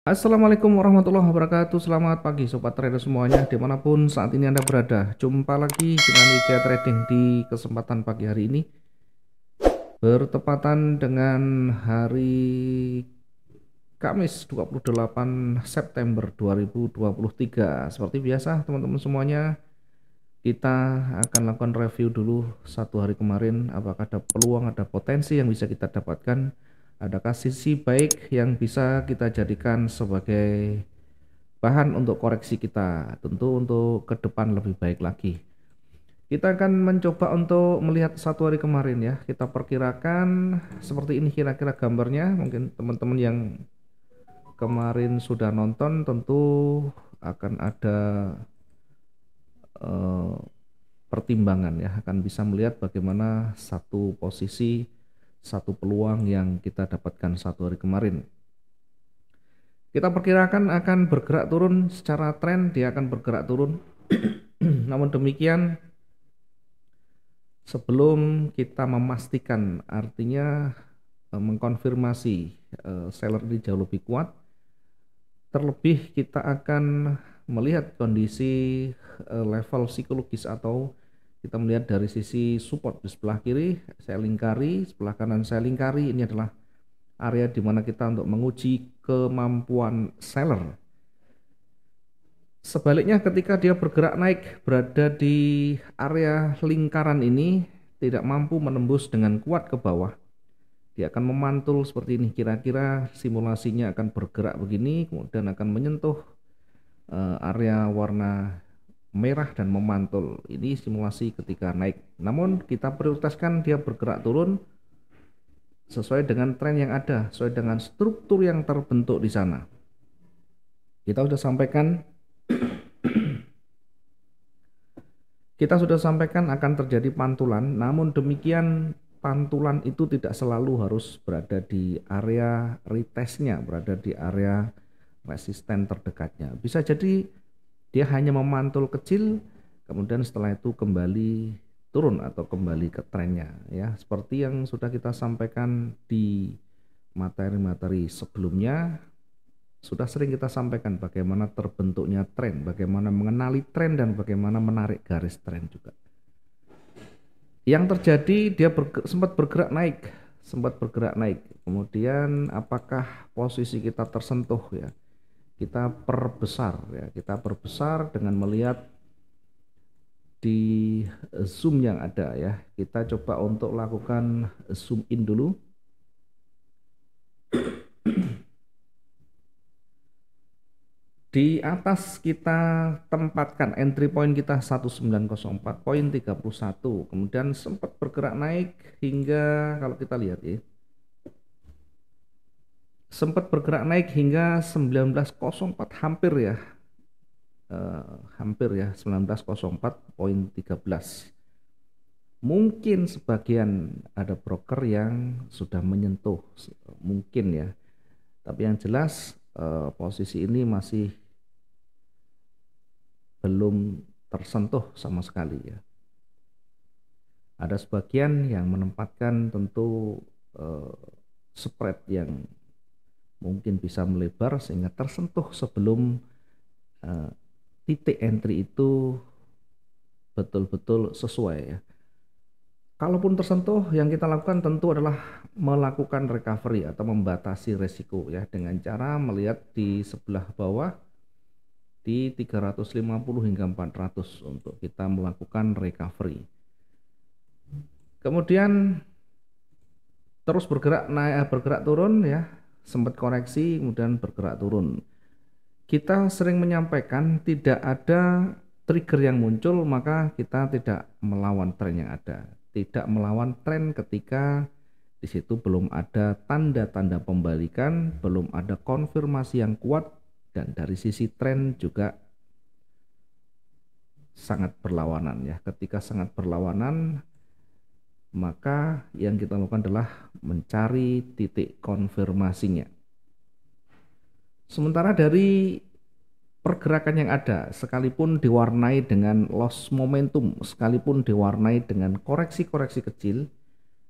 Assalamualaikum warahmatullahi wabarakatuh. Selamat pagi sobat trader semuanya dimanapun saat ini Anda berada. Jumpa lagi dengan Wijaya Trading di kesempatan pagi hari ini, bertepatan dengan hari Kamis 28 September 2023. Seperti biasa teman-teman semuanya, kita akan lakukan review dulu satu hari kemarin, apakah ada peluang, ada potensi yang bisa kita dapatkan, adakah sisi baik yang bisa kita jadikan sebagai bahan untuk koreksi kita, tentu untuk ke depan lebih baik lagi. Kita akan mencoba untuk melihat satu hari kemarin ya. Kita perkirakan seperti ini kira-kira gambarnya. Mungkin teman-teman yang kemarin sudah nonton tentu akan ada eh, pertimbangan ya, akan bisa melihat bagaimana satu posisi, satu peluang yang kita dapatkan satu hari kemarin. Kita perkirakan akan bergerak turun secara tren, dia akan bergerak turun. Namun demikian, sebelum kita memastikan, artinya mengkonfirmasi seller ini jauh lebih kuat, terlebih kita akan melihat kondisi level psikologis, atau kita melihat dari sisi support di sebelah kiri saya lingkari, sebelah kanan saya lingkari. Ini adalah area di mana kita untuk menguji kemampuan seller. Sebaliknya ketika dia bergerak naik berada di area lingkaran ini, tidak mampu menembus dengan kuat ke bawah, dia akan memantul seperti ini. Kira-kira simulasinya akan bergerak begini, kemudian akan menyentuh area warna merah dan memantul. Ini simulasi ketika naik. Namun kita prioritaskan dia bergerak turun sesuai dengan tren yang ada, sesuai dengan struktur yang terbentuk di sana. Kita sudah sampaikan akan terjadi pantulan, namun demikian pantulan itu tidak selalu harus berada di area retestnya, berada di area resisten terdekatnya. Bisa jadi dia hanya memantul kecil, kemudian setelah itu kembali turun atau kembali ke trennya ya. Seperti yang sudah kita sampaikan di materi-materi sebelumnya, sudah sering kita sampaikan bagaimana terbentuknya tren, bagaimana mengenali tren, dan bagaimana menarik garis tren juga. Yang terjadi dia sempat bergerak naik, kemudian apakah posisi kita tersentuh ya, kita perbesar dengan melihat di zoom yang ada ya. Kita coba untuk lakukan zoom in dulu. Di atas kita tempatkan entry point kita 1904.31, kemudian sempat bergerak naik hingga, kalau kita lihat ya, sempat bergerak naik hingga 1904, hampir ya, hampir ya 1904.13. Mungkin sebagian ada broker yang sudah menyentuh, mungkin ya, tapi yang jelas posisi ini masih belum tersentuh sama sekali ya. Ada sebagian yang menempatkan tentu spread yang mungkin bisa melebar sehingga tersentuh sebelum titik entry itu betul-betul sesuai ya. Kalaupun tersentuh, yang kita lakukan tentu adalah melakukan recovery atau membatasi resiko ya, dengan cara melihat di sebelah bawah di 350 hingga 400 untuk kita melakukan recovery. Kemudian terus bergerak naik, bergerak turun ya, sempat koreksi kemudian bergerak turun. Kita sering menyampaikan tidak ada trigger yang muncul maka kita tidak melawan tren yang ada, tidak melawan tren ketika di situ belum ada tanda-tanda pembalikan, belum ada konfirmasi yang kuat, dan dari sisi tren juga sangat berlawanan ya. Ketika sangat berlawanan, maka yang kita lakukan adalah mencari titik konfirmasinya. Sementara dari pergerakan yang ada, sekalipun diwarnai dengan loss momentum, sekalipun diwarnai dengan koreksi-koreksi kecil,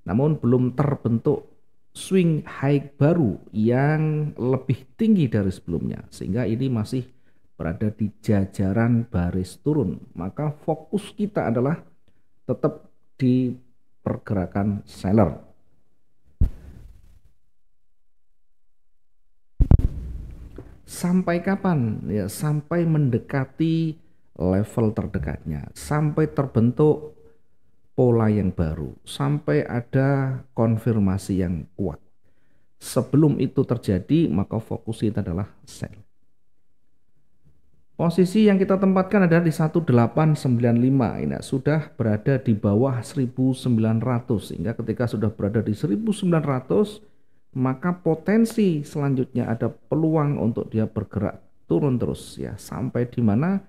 namun belum terbentuk swing high baru yang lebih tinggi dari sebelumnya, sehingga ini masih berada di jajaran baris turun. Maka fokus kita adalah tetap di pergerakan seller. Sampai kapan? Ya, sampai mendekati level terdekatnya, sampai terbentuk pola yang baru, sampai ada konfirmasi yang kuat. Sebelum itu terjadi, maka fokus kita adalah sell. Posisi yang kita tempatkan adalah di 1895. Ini sudah berada di bawah 1900, sehingga ketika sudah berada di 1900, maka potensi selanjutnya ada peluang untuk dia bergerak turun terus ya, sampai di mana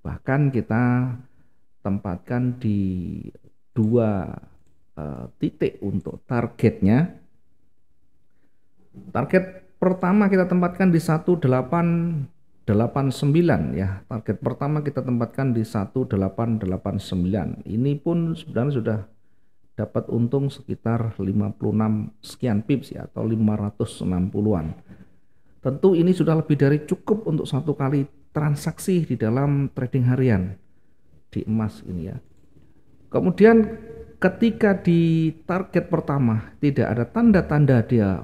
bahkan kita tempatkan di dua titik untuk targetnya. Target pertama kita tempatkan di 1889 ya. Target pertama kita tempatkan di 1889. Ini pun sebenarnya sudah dapat untung sekitar 56 sekian pips ya, atau 560-an. Tentu ini sudah lebih dari cukup untuk satu kali transaksi di dalam trading harian di emas ini ya. Kemudian ketika di target pertama tidak ada tanda-tanda dia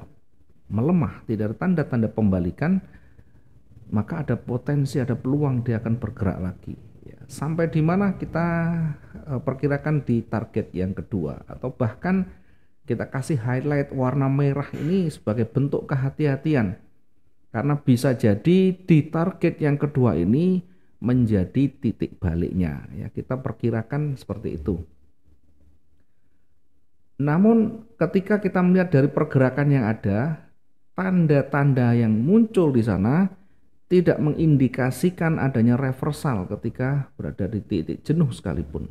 melemah, tidak ada tanda-tanda pembalikan, maka ada potensi, ada peluang dia akan bergerak lagi. Ya, sampai di mana kita perkirakan di target yang kedua, atau bahkan kita kasih highlight warna merah ini sebagai bentuk kehati-hatian, karena bisa jadi di target yang kedua ini menjadi titik baliknya. Ya, kita perkirakan seperti itu. Namun ketika kita melihat dari pergerakan yang ada, tanda-tanda yang muncul di sana tidak mengindikasikan adanya reversal ketika berada di titik jenuh sekalipun.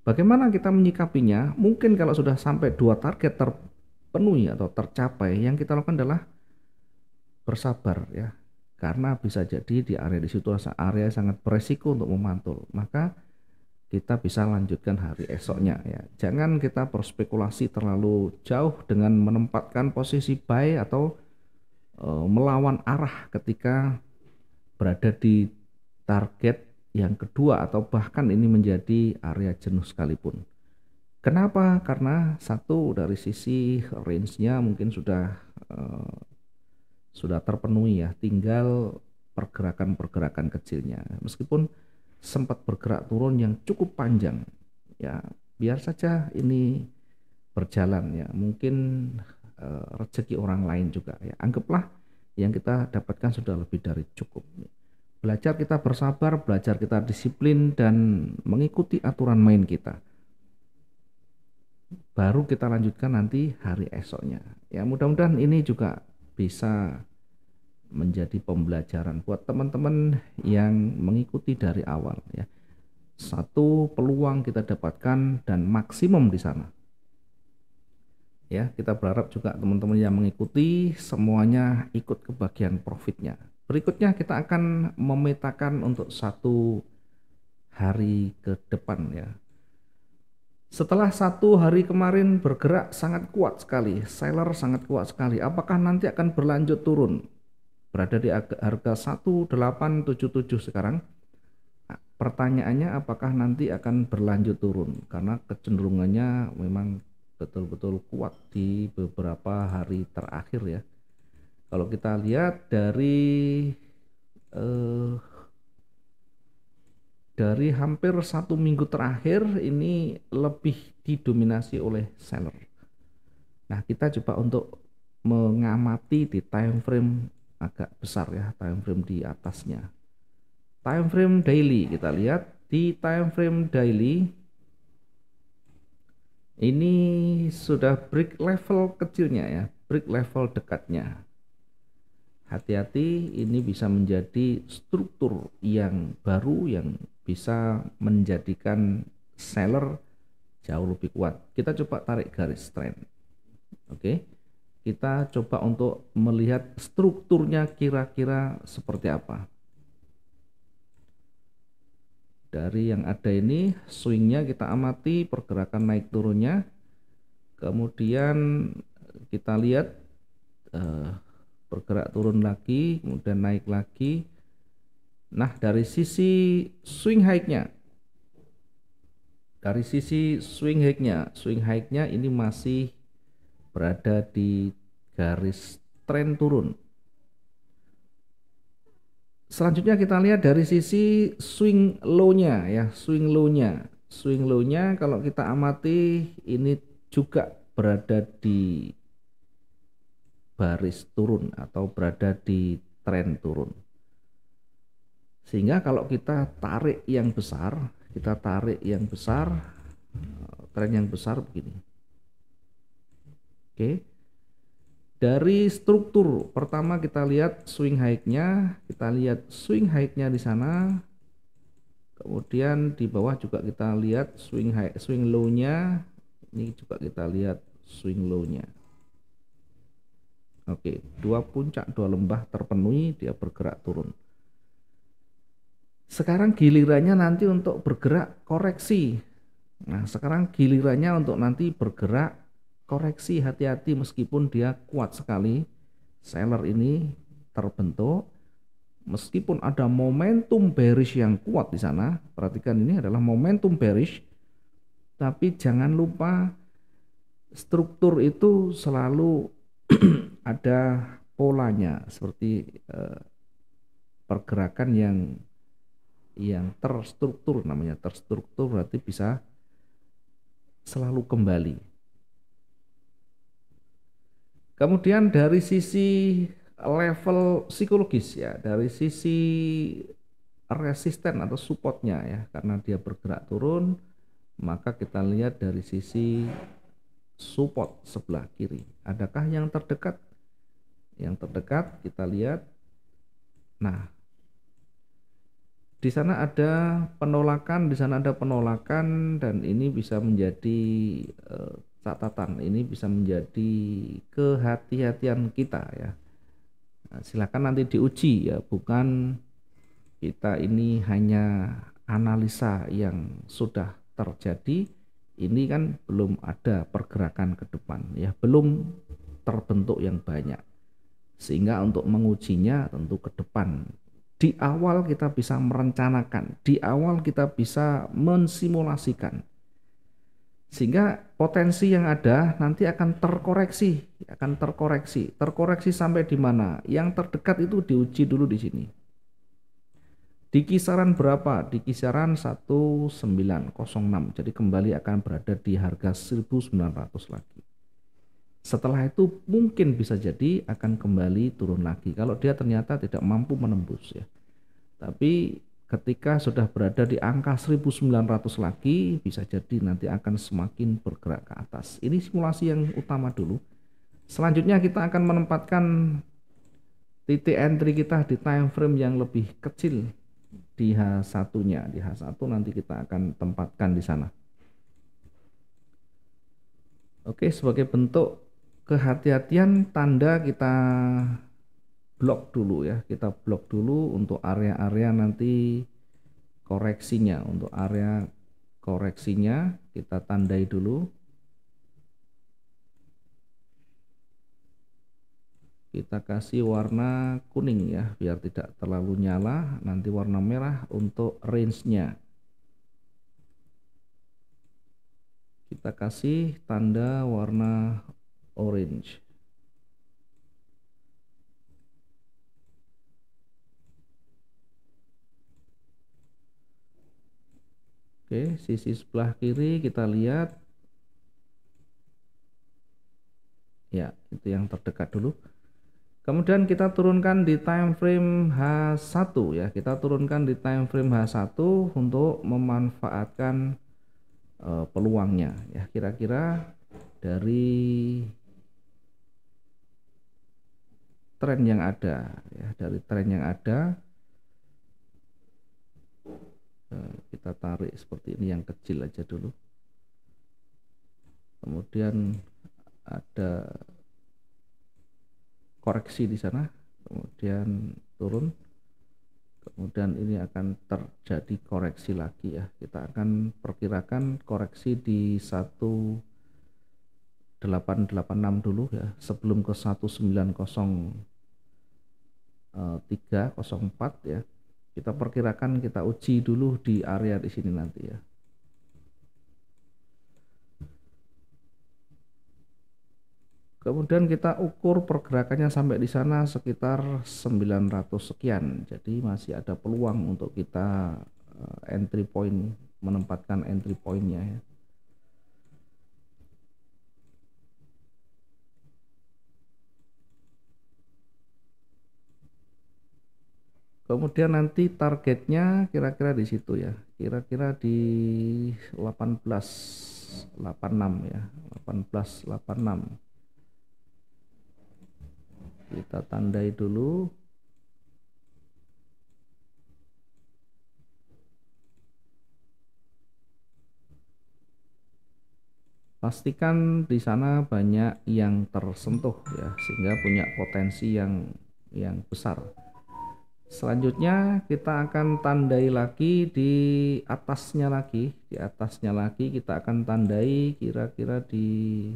Bagaimana kita menyikapinya? Mungkin kalau sudah sampai dua target terpenuhi atau tercapai, yang kita lakukan adalah bersabar ya. Karena bisa jadi di area di situ area sangat beresiko untuk memantul. Maka kita bisa lanjutkan hari esoknya ya. Jangan kita berspekulasi terlalu jauh dengan menempatkan posisi buy atau melawan arah ketika berada di target yang kedua, atau bahkan ini menjadi area jenuh sekalipun. Kenapa? Karena satu, dari sisi range-nya mungkin sudah terpenuhi ya, tinggal pergerakan-pergerakan kecilnya. Meskipun sempat bergerak turun yang cukup panjang ya, biar saja ini berjalan ya, mungkin rezeki orang lain juga ya. Anggaplah yang kita dapatkan sudah lebih dari cukup. Belajar kita bersabar, belajar kita disiplin dan mengikuti aturan main kita. Baru kita lanjutkan nanti hari esoknya. Ya, mudah-mudahan ini juga bisa menjadi pembelajaran buat teman-teman yang mengikuti dari awal ya. Satu peluang kita dapatkan dan maksimum di sana. Ya, kita berharap juga teman-teman yang mengikuti semuanya ikut ke bagian profitnya. Berikutnya kita akan memetakan untuk satu hari ke depan ya. Setelah satu hari kemarin bergerak sangat kuat sekali, seller sangat kuat sekali, apakah nanti akan berlanjut turun? Berada di harga 1877 sekarang. Pertanyaannya apakah nanti akan berlanjut turun, karena kecenderungannya memang betul-betul kuat di beberapa hari terakhir ya. Kalau kita lihat dari hampir satu minggu terakhir ini lebih didominasi oleh seller. Nah, kita coba untuk mengamati di time frame agak besar ya, time frame di atasnya. Time frame daily, kita lihat di time frame daily ini sudah break level kecilnya ya, break level dekatnya. Hati-hati, ini bisa menjadi struktur yang baru yang bisa menjadikan seller jauh lebih kuat. Kita coba tarik garis trend. Oke. Kita coba untuk melihat strukturnya kira-kira seperti apa. Dari yang ada ini, swingnya kita amati pergerakan naik turunnya. Kemudian kita lihat bergerak turun lagi, kemudian naik lagi. Nah, dari sisi swing high-nya, swing high-nya ini masih berada di garis tren turun. Selanjutnya kita lihat dari sisi swing low-nya ya, swing low-nya. Swing low-nya kalau kita amati ini juga berada di baris turun atau berada di tren turun. Sehingga kalau kita tarik yang besar, tren yang besar begini. Oke. Dari struktur pertama kita lihat swing high-nya, di sana. Kemudian di bawah juga kita lihat swing low-nya. Ini juga kita lihat swing low-nya. Oke, dua puncak, dua lembah terpenuhi, dia bergerak turun. Sekarang gilirannya nanti untuk bergerak koreksi. Nah, sekarang gilirannya untuk nanti bergerak koreksi, hati-hati meskipun dia kuat sekali. Seller ini terbentuk meskipun ada momentum bearish yang kuat di sana. Perhatikan ini adalah momentum bearish. Tapi jangan lupa struktur itu selalu ada polanya seperti pergerakan yang terstruktur, namanya terstruktur berarti bisa selalu kembali. Kemudian dari sisi level psikologis ya, dari sisi resisten atau supportnya ya, karena dia bergerak turun, maka kita lihat dari sisi support sebelah kiri. Adakah yang terdekat? Yang terdekat kita lihat. Nah, di sana ada penolakan, dan ini bisa menjadi catatan, ini bisa menjadi kehati-hatian kita ya. Nah, silakan nanti diuji ya, bukan kita ini hanya analisa yang sudah terjadi, ini kan belum ada pergerakan ke depan ya, belum terbentuk yang banyak. Sehingga untuk mengujinya tentu ke depan. Di awal kita bisa merencanakan, di awal kita bisa mensimulasikan. Sehingga potensi yang ada nanti akan terkoreksi. Terkoreksi sampai di mana? Yang terdekat itu diuji dulu di sini. Di kisaran berapa? Di kisaran 1906. Jadi kembali akan berada di harga 1900 lagi. Setelah itu mungkin bisa jadi akan kembali turun lagi kalau dia ternyata tidak mampu menembus ya. Tapi ketika sudah berada di angka 1900 lagi, bisa jadi nanti akan semakin bergerak ke atas. Ini simulasi yang utama dulu. Selanjutnya kita akan menempatkan titik entry kita di time frame yang lebih kecil di H1-nya. Di H1 nanti kita akan tempatkan di sana. Oke, sebagai bentuk kehati-hatian tanda kita blok dulu ya, kita blok dulu untuk area-area nanti koreksinya. Untuk area koreksinya kita tandai dulu, kita kasih warna kuning ya biar tidak terlalu nyala, nanti warna merah untuk range-nya. Kita kasih tanda warna orange. Oke, sisi sebelah kiri kita lihat. Ya, itu yang terdekat dulu. Kemudian kita turunkan di time frame H1 ya. Kita turunkan di time frame H1 untuk memanfaatkan peluangnya ya. Kira-kira dari tren yang ada ya, kita tarik seperti ini yang kecil aja dulu. Kemudian ada koreksi di sana, kemudian turun, kemudian ini akan terjadi koreksi lagi ya. Kita akan perkirakan koreksi di 1 1886 dulu ya, sebelum ke 190304 ya. Kita perkirakan, kita uji dulu di area di sini nanti ya. Kemudian kita ukur pergerakannya sampai di sana sekitar 900 sekian. Jadi masih ada peluang untuk kita entry point, menempatkan entry pointnya ya. Kemudian nanti targetnya kira-kira di situ ya, kira-kira di 1886 ya, 1886. Kita tandai dulu. Pastikan di sana banyak yang tersentuh ya, sehingga punya potensi yang besar. Selanjutnya kita akan tandai lagi di atasnya lagi. Di atasnya lagi kita akan tandai kira-kira di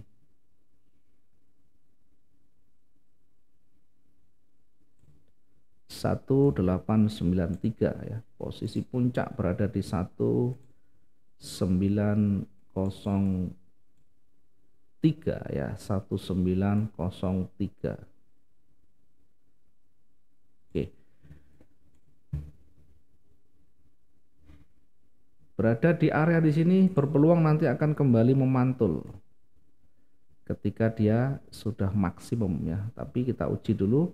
1893 ya. Posisi puncak berada di 1903 ya, 1903. Oke. Berada di area di sini berpeluang nanti akan kembali memantul ketika dia sudah maksimum ya. Tapi kita uji dulu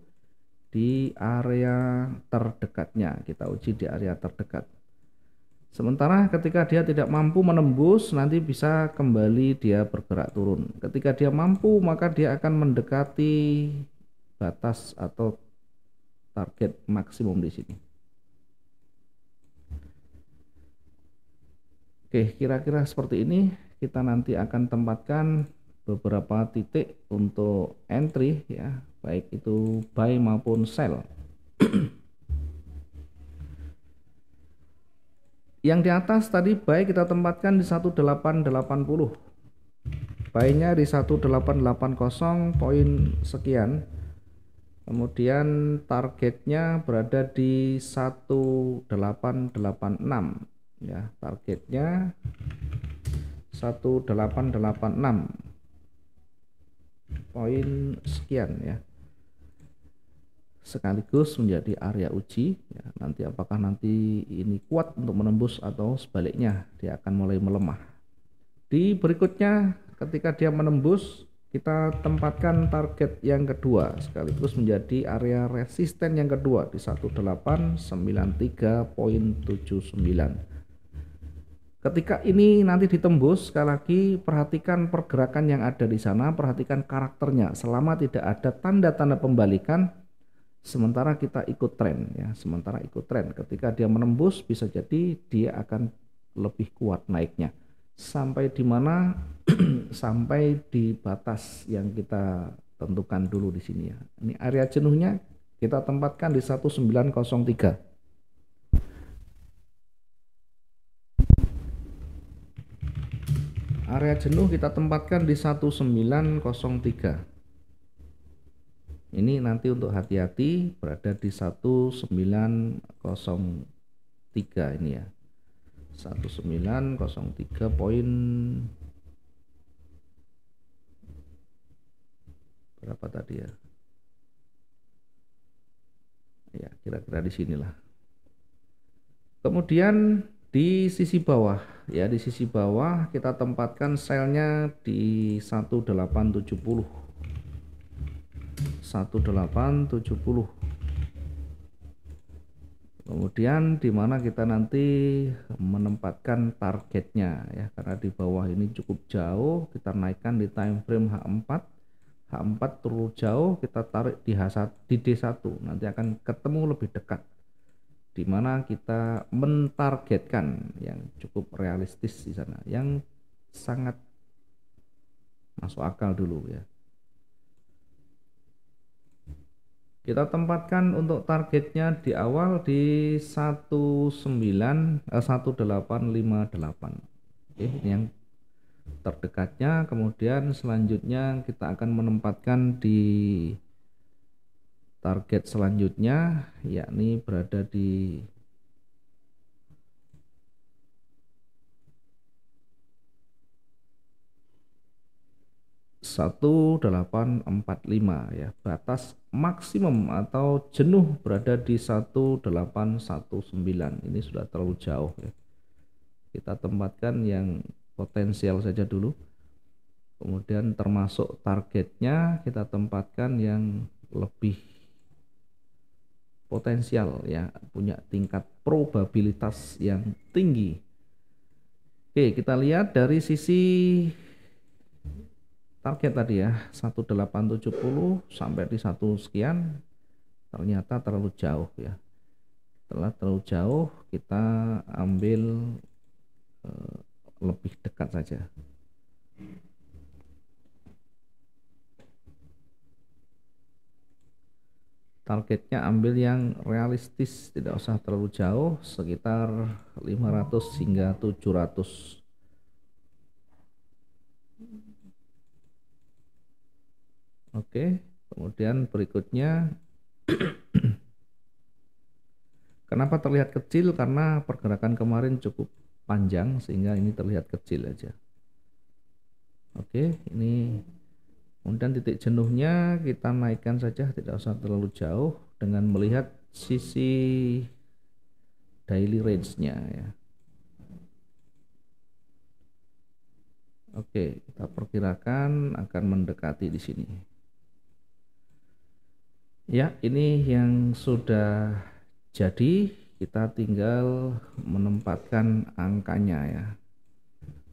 di area terdekatnya, kita uji di area terdekat. Sementara ketika dia tidak mampu menembus, nanti bisa kembali dia bergerak turun. Ketika dia mampu, maka dia akan mendekati batas atau target maksimum di sini. Oke, kira-kira seperti ini. Kita nanti akan tempatkan beberapa titik untuk entry ya, baik itu buy maupun sell. Yang di atas tadi buy kita tempatkan di 1880. Buy-nya di 1880 poin sekian. Kemudian targetnya berada di 1886 ya, targetnya 1886 poin sekian ya, sekaligus menjadi area uji ya. Nanti apakah nanti ini kuat untuk menembus atau sebaliknya dia akan mulai melemah. Di berikutnya ketika dia menembus, kita tempatkan target yang kedua sekaligus menjadi area resisten yang kedua di 1893.79. Ketika ini nanti ditembus, sekali lagi perhatikan pergerakan yang ada di sana, perhatikan karakternya. Selama tidak ada tanda-tanda pembalikan, sementara kita ikut tren ya, sementara ikut tren. Ketika dia menembus, bisa jadi dia akan lebih kuat naiknya. Sampai di mana? Sampai di batas yang kita tentukan dulu di sini ya. Ini area jenuhnya kita tempatkan di 1903. Area jenuh kita tempatkan di 1903. Ini nanti untuk hati-hati berada di 1903 ini ya. 1903 poin berapa tadi ya? Ya, kira-kira di sinilah. Kemudian di sisi bawah ya, di sisi bawah kita tempatkan selnya di 1870. 1870. Kemudian di mana kita nanti menempatkan targetnya ya, karena di bawah ini cukup jauh, kita naikkan di time frame H4. H4 terlalu jauh, kita tarik di H1 di D1, nanti akan ketemu lebih dekat. Di mana kita mentargetkan yang cukup realistis di sana, yang sangat masuk akal dulu ya. Kita tempatkan untuk targetnya di awal di 1858. Oke, ini yang terdekatnya, kemudian selanjutnya kita akan menempatkan di target selanjutnya, yakni berada di 1845 ya. Batas maksimum atau jenuh berada di 1819. Ini sudah terlalu jauh ya. Kita tempatkan yang potensial saja dulu. Kemudian termasuk targetnya kita tempatkan yang lebih potensial ya, punya tingkat probabilitas yang tinggi. Oke, kita lihat dari sisi target tadi ya, 1870 sampai di 1 sekian, ternyata terlalu jauh ya. Setelah terlalu jauh, kita ambil lebih dekat saja. Targetnya ambil yang realistis, tidak usah terlalu jauh, sekitar 500 hingga 700. Oke, kemudian berikutnya kenapa terlihat kecil? Karena pergerakan kemarin cukup panjang sehingga ini terlihat kecil aja. Oke, ini kemudian titik jenuhnya kita naikkan saja, tidak usah terlalu jauh dengan melihat sisi daily range-nya ya. Oke, kita perkirakan akan mendekati di sini. Ya, ini yang sudah jadi, kita tinggal menempatkan angkanya ya.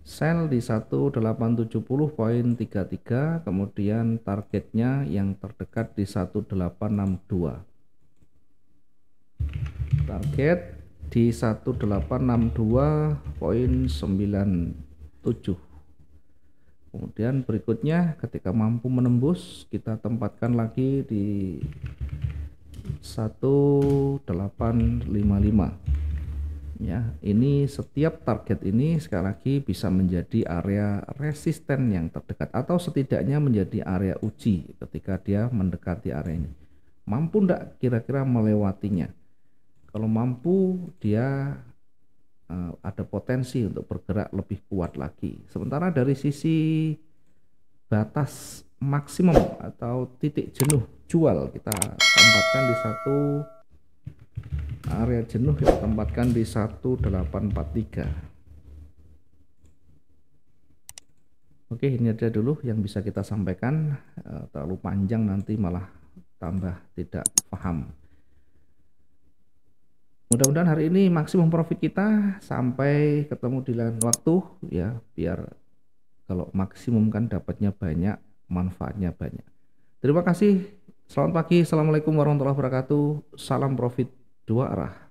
Sell di 1870.33, kemudian targetnya yang terdekat di 1862. Target di 1862.97. Kemudian berikutnya ketika mampu menembus, kita tempatkan lagi di 1855. Ya, ini setiap target ini sekali lagi bisa menjadi area resisten yang terdekat atau setidaknya menjadi area uji ketika dia mendekati area ini. Mampu enggak kira-kira melewatinya? Kalau mampu, dia ada potensi untuk bergerak lebih kuat lagi. Sementara dari sisi batas maksimum atau titik jenuh jual, kita tempatkan di satu area jenuh, kita tempatkan di 1843. Oke, ini aja dulu yang bisa kita sampaikan. Terlalu panjang nanti malah tambah tidak paham. Mudah-mudahan hari ini maksimum profit kita. Sampai ketemu di lain waktu ya, biar kalau maksimum kan dapatnya banyak, manfaatnya banyak. Terima kasih. Selamat pagi. Assalamualaikum warahmatullahi wabarakatuh. Salam profit 2 arah.